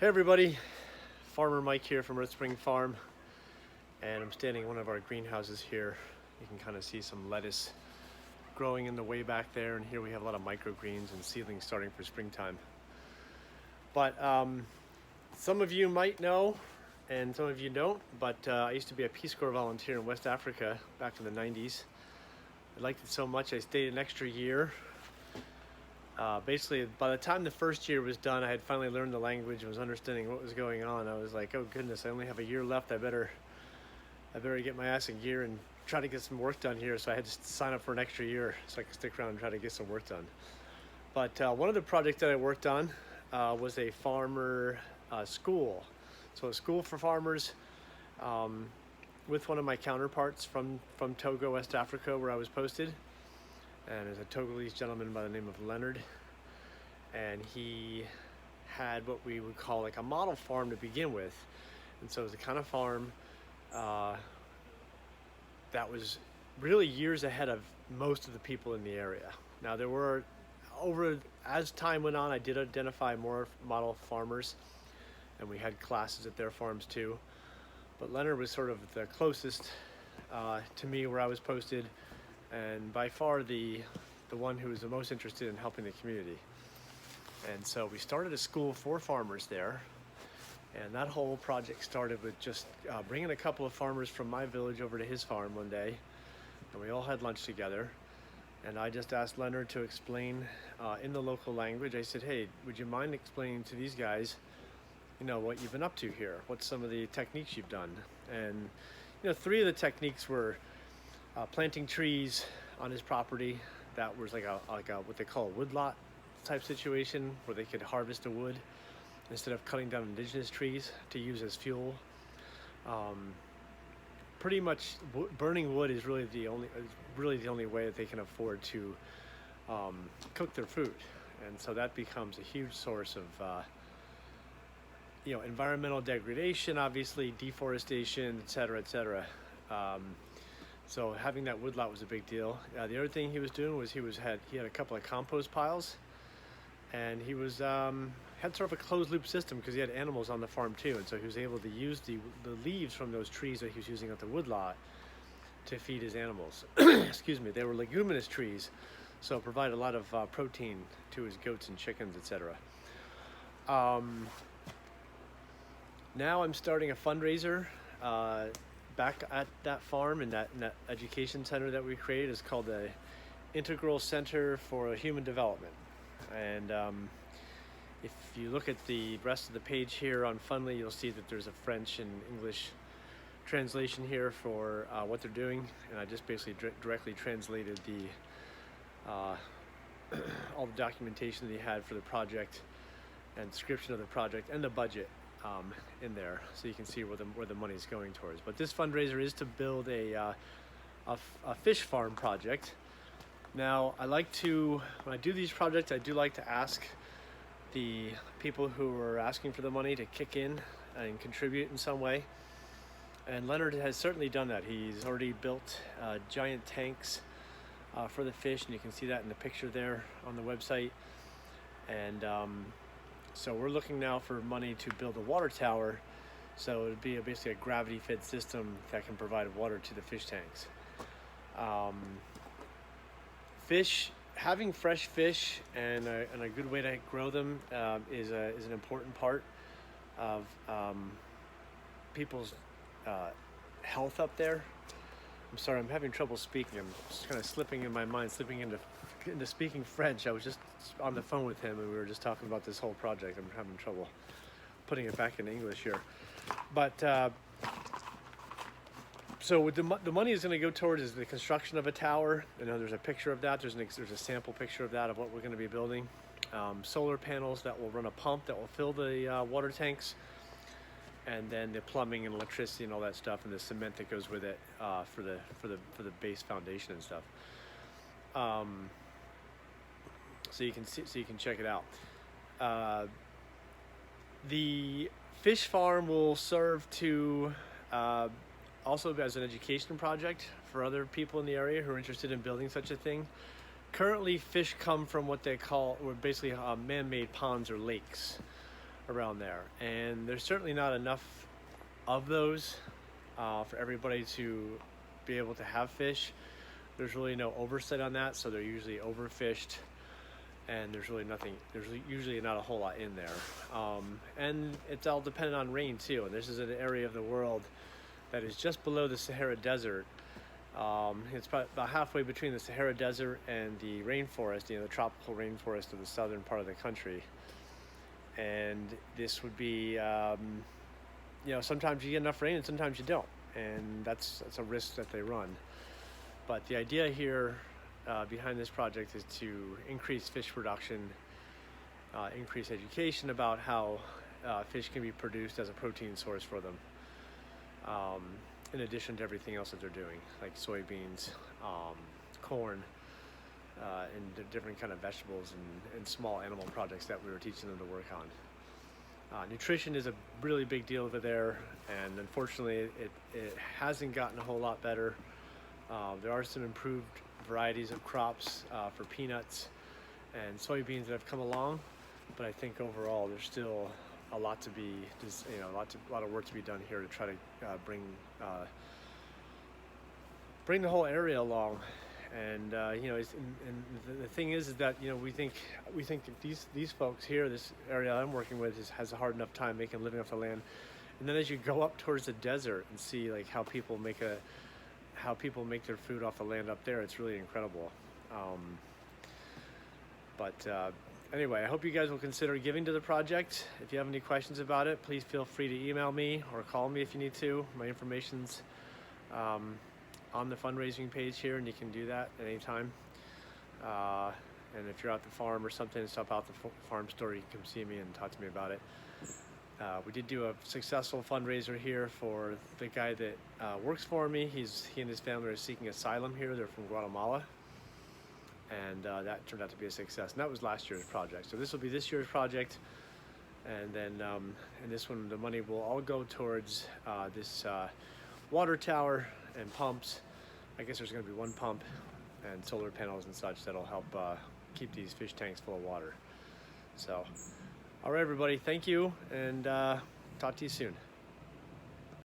Hey everybody, Farmer Mike here from Earth Spring Farm, and I'm standing in one of our greenhouses here. You can kind of see some lettuce growing in the way back there, and here we have a lot of microgreens and seedlings starting for springtime. But some of you might know, and some of you don't, but I used to be a Peace Corps volunteer in West Africa back in the 90s. I liked it so much I stayed an extra year. Basically, by the time the first year was done, I had finally learned the language and was understanding what was going on. I was like, oh goodness, I only have a year left. I better get my ass in gear and try to get some work done here. So I had to sign up for an extra year so I could stick around and try to get some work done. But one of the projects that I worked on was a farmer school. So a school for farmers with one of my counterparts from Togo, West Africa, where I was posted. And there's a Togolese gentleman by the name of Leonard, and he had what we would call like a model farm to begin with. And so it was the kind of farm that was really years ahead of most of the people in the area. Now there were, as time went on, I did identify more model farmers, and we had classes at their farms too. But Leonard was sort of the closest to me where I was posted, and by far the one who was the most interested in helping the community. And so we started a school for farmers there, and that whole project started with just bringing a couple of farmers from my village over to his farm one day, and we all had lunch together. And I just asked Leonard to explain in the local language. I said, hey, would you mind explaining to these guys, you know, what you've been up to here? What's some of the techniques you've done? And you know, 3 of the techniques were planting trees on his property. That was like a what they call a woodlot type situation, where they could harvest the wood instead of cutting down indigenous trees to use as fuel. Pretty much burning wood is really the only way that they can afford to cook their food, and so that becomes a huge source of you know, environmental degradation, obviously deforestation, etc., etc. So having that woodlot was a big deal. The other thing he was doing was he had a couple of compost piles, and he was had sort of a closed loop system because he had animals on the farm too, and so he was able to use the leaves from those trees that he was using at the woodlot to feed his animals. Excuse me. They were leguminous trees, so it provided a lot of protein to his goats and chickens, etc. Now I'm starting a fundraiser back at that farm, in that education center that we created. Is called the Integral Center for Human Development. And if you look at the rest of the page here on Fundly, you'll see that there's a French and English translation here for what they're doing, and I just basically directly translated the all the documentation that he had for the project and description of the project and the budget in there, so you can see where the money is going towards. But this fundraiser is to build a fish farm project. Now, I like to, when I do these projects, I do like to ask the people who are asking for the money to kick in and contribute in some way. And Leonard has certainly done that. He's already built giant tanks for the fish, and you can see that in the picture there on the website. And so we're looking now for money to build a water tower, so it would be basically a gravity-fed system that can provide water to the fish tanks. Having fresh fish and a good way to grow them is an important part of people's health up there. I'm sorry, I'm having trouble speaking. I'm just kind of slipping in my mind, slipping into speaking French. I was just on the phone with him, and we were just talking about this whole project. I'm having trouble putting it back in English here. But so with the money is going to go towards is the construction of a tower. I know there's a picture of that. There's a sample picture of that, of what we're going to be building. Solar panels that will run a pump that will fill the water tanks, and then the plumbing and electricity and all that stuff, and the cement that goes with it for the base foundation and stuff. So you can check it out. The fish farm will serve to also as an education project for other people in the area who are interested in building such a thing. Currently, fish come from what they call, or basically man-made ponds or lakes. around there, and there's certainly not enough of those for everybody to be able to have fish. There's really no oversight on that, so they're usually overfished, and there's usually not a whole lot in there. And it's all dependent on rain too, and this is an area of the world that is just below the Sahara Desert. It's about halfway between the Sahara Desert and the rainforest, the tropical rainforest of the southern part of the country. And this would be, sometimes you get enough rain and sometimes you don't. And that's a risk that they run. But the idea here behind this project is to increase fish production, increase education about how fish can be produced as a protein source for them. In addition to everything else that they're doing, like soybeans, corn, and the different kind of vegetables and small animal projects that we were teaching them to work on. Nutrition is a really big deal over there, and unfortunately it hasn't gotten a whole lot better. There are some improved varieties of crops for peanuts and soybeans that have come along, but I think overall there's still a lot to be, a lot of work to be done here to try to bring the whole area along. And the thing is that we think that these folks here, this area I'm working with, has a hard enough time making a living off the land. And then as you go up towards the desert and see like how people make their food off the land up there, it's really incredible. Anyway, I hope you guys will consider giving to the project. If you have any questions about it, please feel free to email me or call me if you need to. My information's on the fundraising page here, and you can do that at any time. And if you're at the farm or something, stop out the farm store, you can come see me and talk to me about it. We did do a successful fundraiser here for the guy that works for me. He and his family are seeking asylum here. They're from Guatemala. And that turned out to be a success. And that was last year's project. So this will be this year's project. And then in this one, the money will all go towards this water tower and pumps. I guess there's going to be one pump and solar panels and such that'll help keep these fish tanks full of water. So, all right, everybody, thank you, and talk to you soon.